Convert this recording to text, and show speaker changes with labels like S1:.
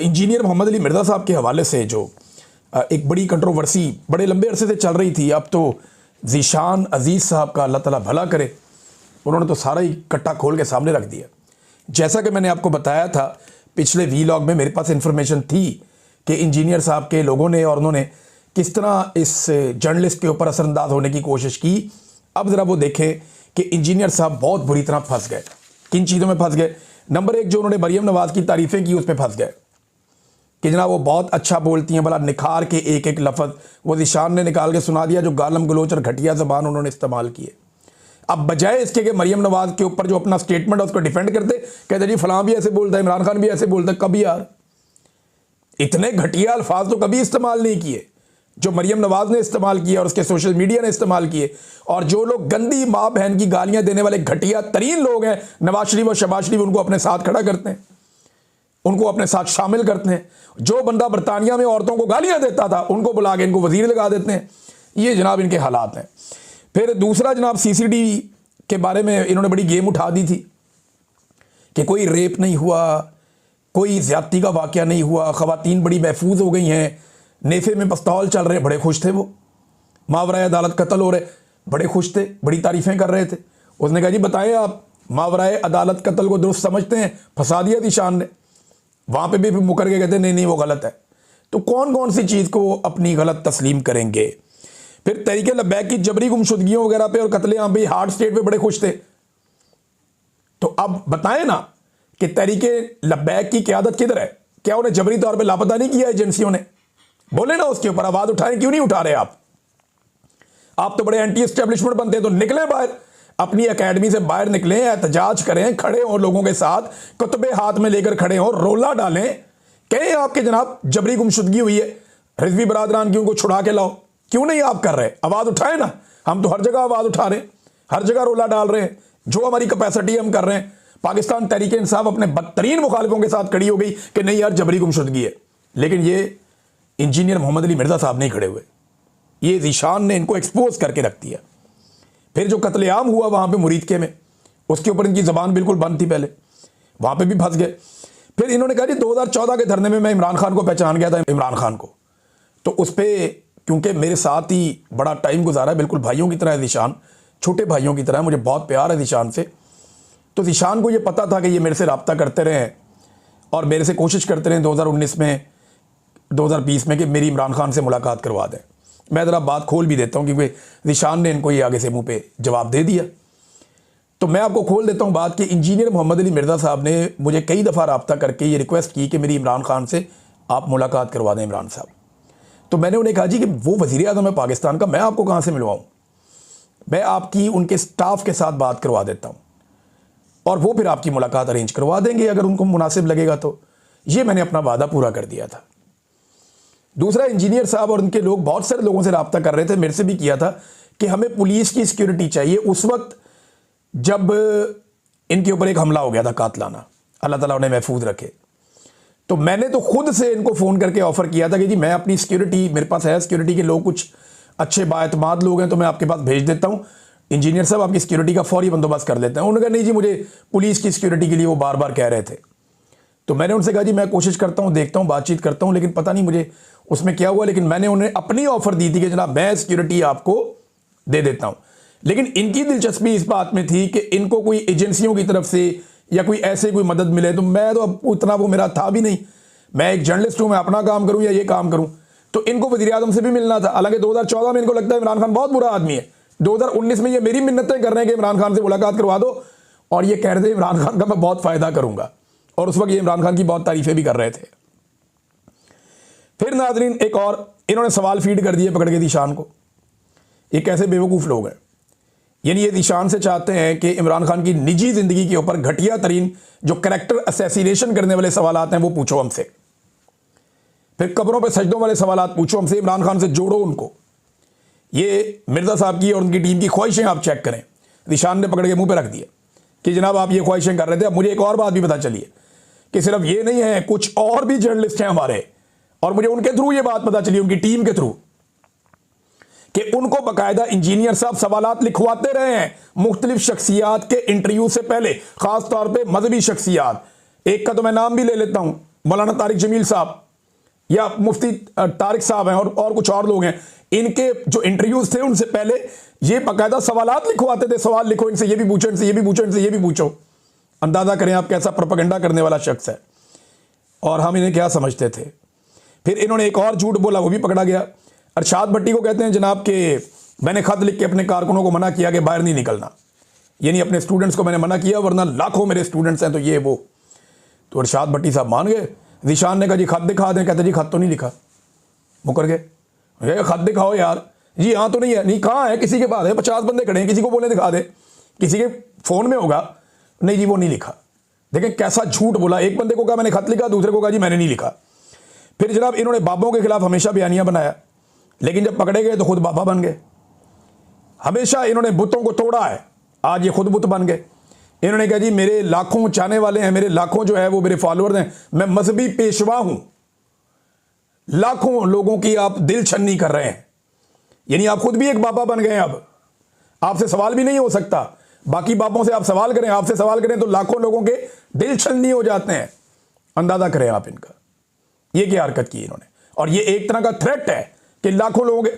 S1: Engineer Mohammad Ali Mirza साहब के हवाले से जो एक बड़ी कंट्रोवर्सी बड़े लंबे अरसे से चल रही थी, अब तो ज़ीशान अजीज़ साहब का अल्लाह ताला भला करे, उन्होंने तो सारा ही कट्टा खोल के सामने रख दिया। जैसा कि मैंने आपको बताया था पिछले वीलॉग में, मेरे पास इन्फॉर्मेशन थी कि इंजीनियर साहब के लोगों ने और उन्होंने किस तरह इस जर्नलिस्ट के ऊपर असरअंदाज होने की कोशिश की। अब ज़रा वो देखें कि इंजीनियर साहब बहुत बुरी तरह फंस गए। किन चीज़ों में फंस गए? नंबर एक, जो उन्होंने मरीम नवाज़ की तारीफ़ें की, उस पर फंस गए कि जनाब वो बहुत अच्छा बोलती हैं, भला निखार के एक एक लफ्ज़ वो ज़ीशान ने निकाल के सुना दिया, जो गालम गलोच और घटिया ज़बान उन्होंने इस्तेमाल किए। अब बजाय इसके कि मरीम नवाज़ के ऊपर जो अपना स्टेटमेंट है उसको डिफेंड करते, कहते जी फलां भी ऐसे बोलता है, इमरान खान भी ऐसे बोलता है। कभी यार इतने घटिया अल्फाज तो कभी इस्तेमाल नहीं किए जो मरीम नवाज़ ने इस्तेमाल किया और उसके सोशल मीडिया ने इस्तेमाल किए। और जो लोग गंदी माँ बहन की गालियाँ देने वाले घटिया तरीन लोग हैं, नवाज शरीफ और शहबाज शरीफ, उनको अपने साथ खड़ा करते हैं, उनको अपने साथ शामिल करते हैं। जो बंदा बरतानिया में औरतों को गालियां देता था, उनको बुला के इनको वजीर लगा देते हैं। ये जनाब इनके हालात हैं। फिर दूसरा जनाब, सीसीडी के बारे में इन्होंने बड़ी गेम उठा दी थी कि कोई रेप नहीं हुआ, कोई ज्यादती का वाकया नहीं हुआ, खवातीन बड़ी महफूज हो गई हैं, नेफे में पिस्तौल चल रहे, बड़े खुश थे वो, मावराए अदालत कत्ल हो रहे, बड़े खुश थे, बड़ी तारीफें कर रहे थे। उसने कहा जी बताएं आप मावराए अदालत कत्ल को दुरुस्त समझते हैं? फंसा दिया ज़ीशान ने। वहाँ पे भी मुकर के कहते नहीं नहीं वो गलत है। तो कौन कौन सी चीज़ को अपनी गलत तस्लीम करेंगे? फिर तहरीके लब्बैक की जबरी गुमशुदगियों वगैरह पे और कत्लेआम पे, हार्ड स्टेट पे बड़े खुश थे। तो अब बताएं ना कि तहरीके लब्बैक की क़यादत किधर है? क्या उन्हें जबरी तौर पे लापता नहीं किया एजेंसियों ने? बोले ना उसके ऊपर, आवाज़ उठाएं, क्यों नहीं उठा रहे आप? आप तो बड़े एंटी एस्टेब्लिशमेंट बनते हैं, तो निकले बाहर, अपनी एकेडमी से बाहर निकलें, एहतजाज करें, खड़े हों लोगों के साथ, कुतबे हाथ में लेकर खड़े हों, रोला डालें, कहें आपके जनाब जबरी गुमशुदगी हुई है, रिजवी बरादरान की उनको छुड़ा के लाओ। क्यों नहीं आप कर रहे? आवाज़ उठाएं ना। हम तो हर जगह आवाज़ उठा रहे हैं, हर जगह रोला डाल रहे हैं, जो हमारी कैपेसिटी हम कर रहे हैं। पाकिस्तान तहरीक इंसाफ अपने बदतरीन मुखालिफों के साथ खड़ी हो गई कि नहीं यार जबरी गुमशुदगी है, लेकिन ये इंजीनियर मोहम्मद अली मिर्ज़ा साहब नहीं खड़े हुए। ये ज़ीशान ने इनको एक्सपोज करके रख दिया। फिर जो कत्लेआम हुआ वहाँ पे मुरीदके में, उसके ऊपर इनकी ज़बान बिल्कुल बंद थी, पहले वहाँ पे भी फंस गए। फिर इन्होंने कहा जी 2014 के धरने में मैं इमरान खान को पहचान गया था, इमरान खान को। तो उस पर क्योंकि मेरे साथ ही बड़ा टाइम गुजारा है, बिल्कुल भाइयों की तरह है ज़ीशान, छोटे भाइयों की तरह, मुझे बहुत प्यार है ज़ीशान से। तो ज़ीशान को ये पता था कि ये मेरे से रब्ता करते रहे और मेरे से कोशिश करते रहे 2019 में, 2020 में कि मेरी इमरान खान से मुलाकात करवा दें। मैं ज़रा बात खोल भी देता हूँ क्योंकि ज़ीशान ने इनको ये आगे से मुंह पे जवाब दे दिया। तो मैं आपको खोल देता हूँ बात कि इंजीनियर मोहम्मद अली मिर्ज़ा साहब ने मुझे कई दफ़ा रब्ता करके ये रिक्वेस्ट की कि मेरी इमरान खान से आप मुलाकात करवा दें इमरान साहब। तो मैंने उन्हें कहा जी कि वो वज़ीर आज़म है पाकिस्तान का, मैं आपको कहाँ से मिलवाऊँ? मैं आपकी उनके स्टाफ के साथ बात करवा देता हूँ और वो फिर आपकी मुलाकात अरेंज करवा देंगे अगर उनको मुनासिब लगेगा। तो ये मैंने अपना वादा पूरा कर दिया था। दूसरा, इंजीनियर साहब और उनके लोग बहुत सारे लोगों से रब्ता कर रहे थे, मेरे से भी किया था कि हमें पुलिस की सिक्योरिटी चाहिए। उस वक्त जब इनके ऊपर एक हमला हो गया था कातलाना, अल्लाह ताला उन्हें महफूज रखे, तो मैंने तो खुद से इनको फ़ोन करके ऑफ़र किया था कि जी मैं अपनी सिक्योरिटी, मेरे पास है सिक्योरिटी के लोग, कुछ अच्छे बाएतमाद लोग हैं, तो मैं आपके पास भेज देता हूँ, इंजीनियर साहब आपकी सिक्योरिटी का फौरी बंदोबस्त कर देते हैं। उन्होंने कहा नहीं जी, मुझे पुलिस की सिक्योरिटी के लिए वो बार बार कह रहे थे। तो मैंने उनसे कहा जी मैं कोशिश करता हूँ, देखता हूँ, बातचीत करता हूँ, लेकिन पता नहीं मुझे उसमें क्या हुआ। लेकिन मैंने उन्हें अपनी ऑफ़र दी थी कि जनाब मैं सिक्योरिटी आपको दे देता हूँ। लेकिन इनकी दिलचस्पी इस बात में थी कि इनको कोई एजेंसियों की तरफ से या कोई ऐसे कोई मदद मिले। तो मैं तो अब उतना वो मेरा था भी नहीं, मैं एक जर्नलिस्ट हूँ, मैं अपना काम करूँ या ये काम करूँ। तो इनको वज़ीर आज़म से भी मिलना था। हालांकि 2014 में इनको लगता है इमरान खान बहुत बुरा आदमी है, 2019 में ये मेरी मिन्नतें कर रहे हैं कि इमरान खान से मुलाकात करवा दो, और ये कह रहे थे इमरान खान का मैं बहुत फ़ायदा करूँगा, और उस वक्त ये इमरान खान की बहुत तारीफ़ें भी कर रहे थे। फिर नाज़रीन एक और इन्होंने सवाल फीड कर दिए पकड़ के ज़ीशान को। ये कैसे बेवकूफ़ लोग हैं? यानी ये ज़ीशान से चाहते हैं कि इमरान खान की निजी ज़िंदगी के ऊपर घटिया तरीन जो कैरेक्टर असैसिनेशन करने वाले सवालात हैं वो पूछो हमसे, फिर कब्रों पे सजदों वाले सवालात पूछो हमसे, इमरान खान से जोड़ो उनको। ये मिर्ज़ा साहब की और उनकी टीम की ख्वाहिशें आप चेक करें। ज़ीशान ने पकड़ के मुँह पर रख दिया कि जनाब आप ये ख्वाहिशें कर रहे थे। अब मुझे एक और बात भी पता चली है कि सिर्फ ये नहीं है, कुछ और भी जर्नलिस्ट हैं हमारे, और मुझे उनके थ्रू ये बात पता चली, उनकी टीम के थ्रू, कि उनको बाकायदा इंजीनियर साहब सवालात लिखवाते रहे हैं मुख्तलिफ शख्सियात के इंटरव्यू से पहले, खास तौर पे मजहबी शख्सियात। एक का तो मैं नाम भी ले लेता हूं, मौलाना तारिक जमील साहब या मुफ्ती तारिक साहब हैं और कुछ और लोग हैं, इनके जो इंटरव्यूज थे उनसे पहले ये बाकायदा सवालात लिखवाते थे, सवाल लिखो इनसे, ये भी पूछो, इनसे ये भी पूछो, इनसे ये भी पूछो। अंदाजा करें आप कैसा प्रोपेगेंडा करने वाला शख्स है, और हम इन्हें क्या समझते थे। फिर इन्होंने एक और झूठ बोला, वो भी पकड़ा गया। अरशाद भट्टी को कहते हैं जनाब कि मैंने खत लिख के अपने कारकुनों को मना किया कि बाहर नहीं निकलना, यानी अपने स्टूडेंट्स को मैंने मना किया, वरना लाखों मेरे स्टूडेंट्स हैं, तो ये वो। तो अरशाद भट्टी साहब मान गए। ज़ीशान ने कहा जी खत दिखा दें, कहते जी खत तो नहीं लिखा, मुकर गए। खत दिखाओ यार, जी हाँ तो नहीं है, नहीं कहाँ है, किसी के पास है, 50 बंदे खड़े हैं, किसी को बोले दिखा दे, किसी के फ़ोन में होगा, नहीं जी वो नहीं लिखा। देखें कैसा झूठ बोला, एक बंदे को कहा मैंने खत लिखा, दूसरे को कहा जी मैंने नहीं लिखा। फिर जनाब इन्होंने बाबों के खिलाफ हमेशा बयानिया बनाया, लेकिन जब पकड़े गए तो खुद बाबा बन गए। हमेशा इन्होंने बुतों को तोड़ा है, आज ये खुद बुत बन गए। इन्होंने कहा जी मेरे लाखों चाहने वाले हैं, मेरे लाखों जो है वो मेरे फॉलोअर्स हैं, मैं मजहबी पेशवा हूं। लाखों लोगों की आप दिल छन्नी कर रहे हैं, यानी आप खुद भी एक बाबा बन गए। अब आपसे सवाल भी नहीं हो सकता, बाकी बाबों से आप सवाल करें, आपसे सवाल करें तो लाखों लोगों के दिल छन्नी हो जाते हैं। अंदाजा करें आप इनका, ये क्या हरकत की इन्होंने। और ये एक तरह का थ्रेट है कि लाखों लोगों के